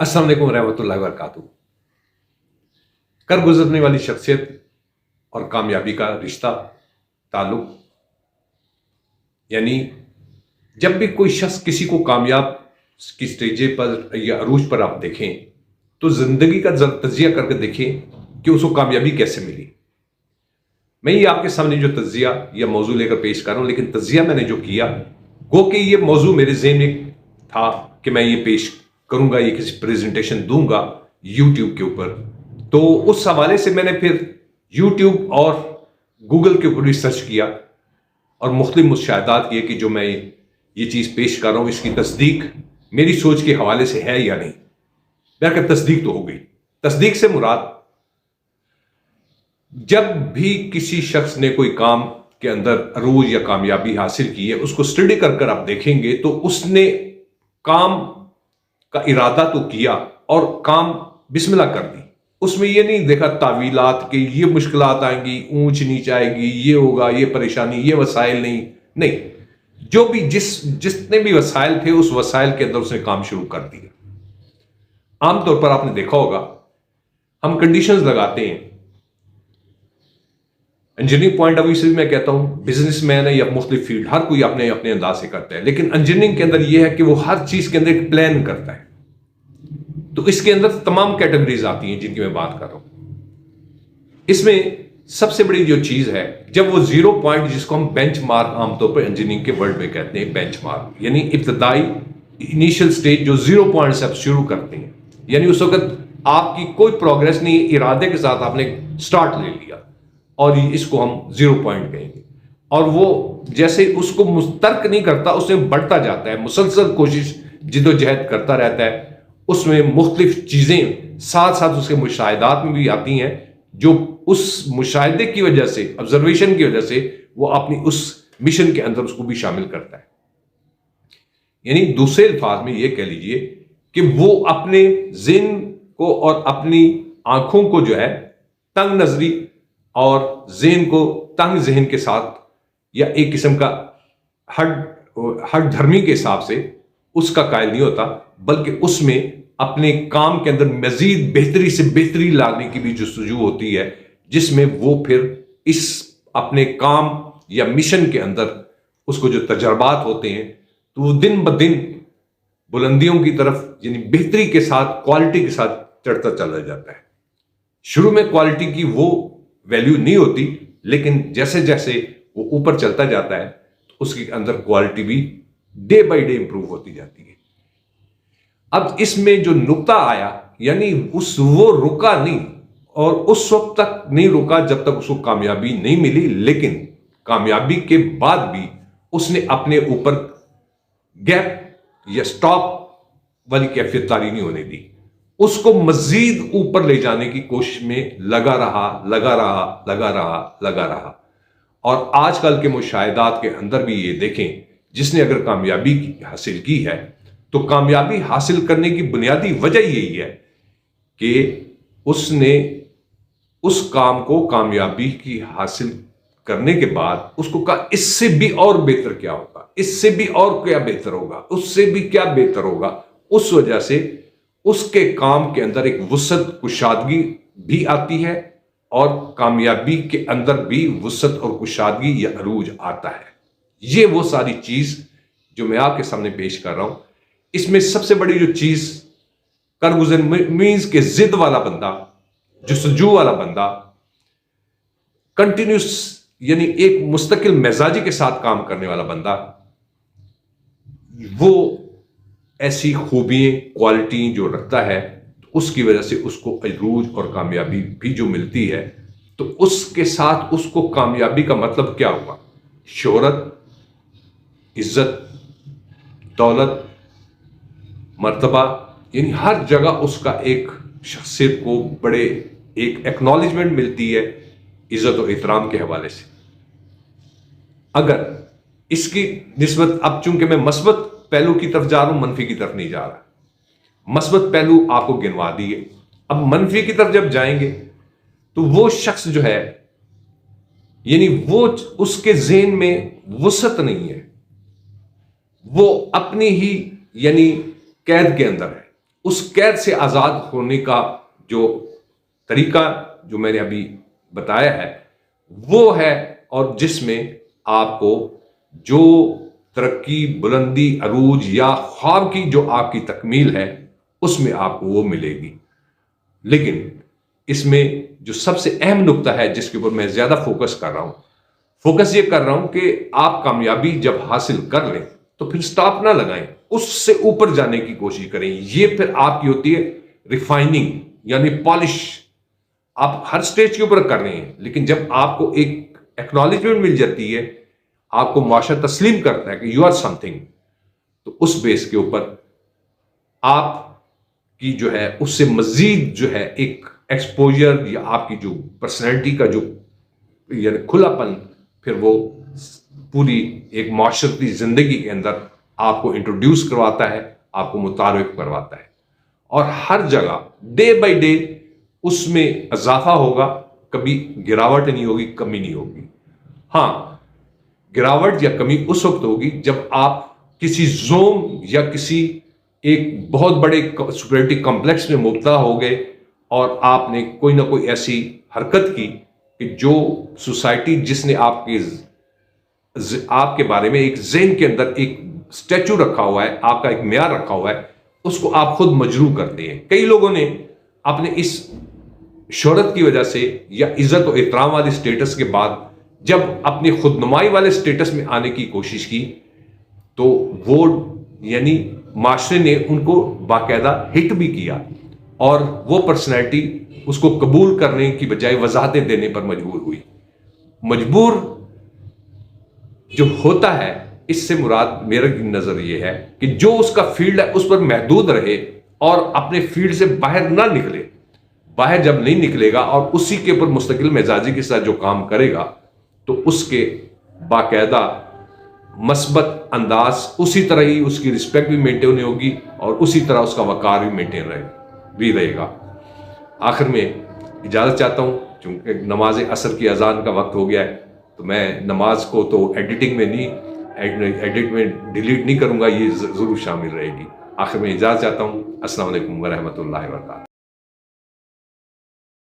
अस्सलाम वालेकुम रहमतुल्लाहि व बरकातुहू। कर गुजरने वाली शख्सियत और कामयाबी का रिश्ता ताल्लुक, यानी जब भी कोई शख्स किसी को कामयाब की स्टेज पर या अरूज पर आप देखें तो जिंदगी का तजिया करके देखें कि उसको कामयाबी कैसे मिली। मैं ये आपके सामने जो तजिया या मौजू लेकर पेश कर रहा हूं, लेकिन तजिया मैंने जो किया गो कि ये मौजू मेरे ज़हन में था कि मैं ये पेश करूंगा, ये किसी प्रेजेंटेशन दूंगा यूट्यूब के ऊपर। तो उस हवाले से मैंने फिर यूट्यूब और गूगल के ऊपर भी सर्च किया और मुख्तलिफ मुशाहिदात किए कि जो मैं ये चीज़ पेश कर रहा हूं इसकी तस्दीक मेरी सोच के हवाले से है या नहीं। बहरकत तस्दीक तो हो गई। तस्दीक से मुराद, जब भी किसी शख्स ने कोई काम के अंदर अरूज या कामयाबी हासिल की है, उसको स्टडी कर कर आप देखेंगे तो उसने काम का इरादा तो किया और काम बिस्मिल्लाह कर दी। उसमें ये नहीं देखा तावीलात कि ये मुश्किलात आएंगी, ऊंच नीच आएगी, ये होगा, ये परेशानी, ये वसाइल नहीं, जो भी जितने भी वसाइल थे उस वसाइल के अंदर उसने काम शुरू कर दिया। आमतौर पर आपने देखा होगा हम कंडीशंस लगाते हैं। इंजीनियरिंग पॉइंट ऑफ व्यू से मैं कहता हूं, बिजनेसमैन है या मुख्तलिफ फील्ड, हर कोई अपने अपने अंदाज से करता है, लेकिन इंजीनियरिंग के अंदर यह है कि वो हर चीज के अंदर एक प्लान करता है। तो इसके अंदर तमाम कैटेगरीज आती हैं जिनकी मैं बात कर रहा हूं। इसमें सबसे बड़ी जो चीज है, जब वो जीरो पॉइंट, जिसको हम बेंच मार्क आमतौर पर इंजीनियरिंग के वर्ड में कहते हैं, बेंच मार्क यानी इब्तदाई इनिशियल स्टेज जो जीरो पॉइंट से आप शुरू करते हैं, यानी उस वक्त आपकी कोई प्रोग्रेस नहीं, इरादे के साथ आपने स्टार्ट ले लिया और इसको हम जीरो पॉइंट कहेंगे। और वो जैसे उसको मुस्तर्क नहीं करता, उसमें बढ़ता जाता है, मुसलसल कोशिश जिदोजहद करता रहता है। उसमें मुख्तलिफ चीजें साथ साथ उसके मुशाहिदात में भी आती हैं, जो उस मुशाहिदे की वजह से, ऑब्जर्वेशन की वजह से वो अपनी उस मिशन के अंदर उसको भी शामिल करता है। यानी दूसरे अल्फाज में ये कह लीजिए कि वो अपने ज़हन को और अपनी आंखों को जो है तंग नजरी और ज़हन को तंग ज़हन के साथ या एक किस्म का हट धर्मी के हिसाब से उसका कायल नहीं होता, बल्कि उसमें अपने काम के अंदर मजीद बेहतरी से बेहतरी लाने की भी जुस्तजू होती है, जिसमें वो फिर इस अपने काम या मिशन के अंदर उसको जो तजर्बात होते हैं तो वो दिन ब दिन बुलंदियों की तरफ, यानी बेहतरी के साथ, क्वालिटी के साथ चढ़ता चला जाता है। शुरू में क्वालिटी की वो वैल्यू नहीं होती, लेकिन जैसे जैसे वो ऊपर चलता जाता है तो उसके अंदर क्वालिटी भी डे बाय डे इंप्रूव होती जाती है। अब इसमें जो नुक्ता आया, यानी वो रुका नहीं और उस वक्त तक नहीं रुका जब तक उसको कामयाबी नहीं मिली, लेकिन कामयाबी के बाद भी उसने अपने ऊपर गैप या स्टॉप वाली कैफियत तारी नहीं होने दी। उसको मजीद ऊपर ले जाने की कोशिश में लगा रहा। और आजकल के मुशाहिदात के अंदर भी ये देखें, जिसने अगर कामयाबी हासिल की है तो कामयाबी हासिल करने की बुनियादी वजह यही है कि उसने उस काम को कामयाबी की हासिल करने के बाद उसको कहा इससे भी और बेहतर क्या होगा, इससे भी और क्या बेहतर होगा, उससे भी क्या बेहतर होगा। उस वजह से उसके काम के अंदर एक वुसअत, कुशादगी भी आती है और कामयाबी के अंदर भी वुसअत और कुशादगी या अरूज आता है। ये वो सारी चीज जो मैं आपके सामने पेश कर रहा हूं। इसमें सबसे बड़ी जो चीज करगुजर मीन्स के जिद वाला बंदा, जुस्तजू वाला बंदा, कंटिन्यूस यानी एक मुस्तकिल मिजाजी के साथ काम करने वाला बंदा, वो ऐसी खूबियां, क्वालिटी जो रखता है, तो उसकी वजह से उसको अरूज और कामयाबी भी जो मिलती है, तो उसके साथ उसको कामयाबी का मतलब क्या हुआ? शोहरत, इज्जत, दौलत, मर्तबा, यानी हर जगह उसका एक शख्सियत को बड़े एक एक्नॉलेजमेंट मिलती है इज्जत और इहतराम के हवाले से। अगर इसकी निस्बत, अब चूंकि मैं मस्बत पहलू की तरफ जा रहा हूं, मनफी की तरफ नहीं जा रहा, मस्बत पहलू आपको गिनवा दिए। अब मनफी की तरफ जब जाएंगे तो वो शख्स जो है, यानी वो उसके ज़हन में वुसअत नहीं है, वो अपनी ही यानी कैद के अंदर है, اس قید سے آزاد ہونے کا جو طریقہ جو میں نے ابھی بتایا ہے وہ ہے، اور جس میں آپ کو جو ترقی، بلندی، عروج یا خواب کی جو آپ کی تکمیل ہے اس میں آپ کو وہ ملے گی۔ لیکن اس میں جو سب سے اہم نقطہ ہے جس کے اوپر میں زیادہ فوکس کر رہا ہوں، فوکس یہ کر رہا ہوں کہ آپ کامیابی جب حاصل کر لیں تو پھر سٹاپ نہ لگائیں، اس سے اوپر جانے کی کوشش کریں۔ یہ پھر آپ کی ہوتی ہے ریفائننگ، یعنی پالش۔ آپ ہر سٹیج کے اوپر کر رہے ہیں، لیکن جب آپ کو ایک ایکنالجمنٹ مل جاتی ہے، آپ کو معاشرہ تسلیم کرتا ہے کہ یو آر سم تھنگ، تو اس بیس کے اوپر آپ کی جو ہے اس سے مزید جو ہے ایک ایکسپوجر یا آپ کی جو پرسنالٹی کا جو یعنی کھلا پن پھر وہ پوری ایک معاشرتی زندگی کے اندر آپ کو انٹروڈیوس کرواتا ہے، آپ کو متعارف کرواتا ہے، اور ہر جگہ ڈے بائی ڈے اس میں اضافہ ہوگا، کبھی گراوٹ نہیں ہوگی، کمی نہیں ہوگی۔ ہاں، گراوٹ یا کمی اس وقت ہوگی جب آپ کسی زوم یا کسی ایک بہت بڑے سپیریورٹی کمپلیکس میں مبتلا ہو گئے اور آپ نے کوئی نہ کوئی ایسی حرکت کی کہ جو سوسائٹی جس نے آپ کے بارے میں ایک ذہن کے اندر ایک اسٹیچو رکھا ہوا ہے، آپ کا ایک معیار رکھا ہوا ہے، اس کو آپ خود مجروح کرتے ہیں۔ کئی لوگوں نے اپنے اس شہرت کی وجہ سے یا عزت و احترام والی سٹیٹس کے بعد جب اپنی خود نمائی والے سٹیٹس میں آنے کی کوشش کی تو وہ یعنی معاشرے نے ان کو باقاعدہ ہٹ بھی کیا، اور وہ پرسنالٹی اس کو قبول کرنے کی بجائے وضاحتیں دینے پر مجبور ہوئی۔ مجبور جو ہوتا ہے، اس سے مراد میرا نظر یہ ہے کہ جو اس کا فیلڈ ہے اس پر محدود رہے اور اپنے فیلڈ سے باہر نہ نکلے۔ باہر جب نہیں نکلے گا اور اسی کے اوپر مستقل مزاجی کے ساتھ جو کام کرے گا تو اس کے باقاعدہ مثبت انداز، اسی طرح ہی اس کی رسپیکٹ بھی مینٹین ہوگی اور اسی طرح اس کا وقار بھی مینٹین رہے گا۔ آخر میں اجازت چاہتا ہوں، چونکہ نماز عصر کی اذان کا وقت ہو گیا ہے، تو میں نماز کو تو ایڈیٹنگ میں ڈیلیٹ نہیں کروں گا، یہ ضرور شامل رہے گی۔ آخر میں اجازت چاہتا ہوں۔ السلام علیکم ورحمۃ اللہ وبرکاتہ۔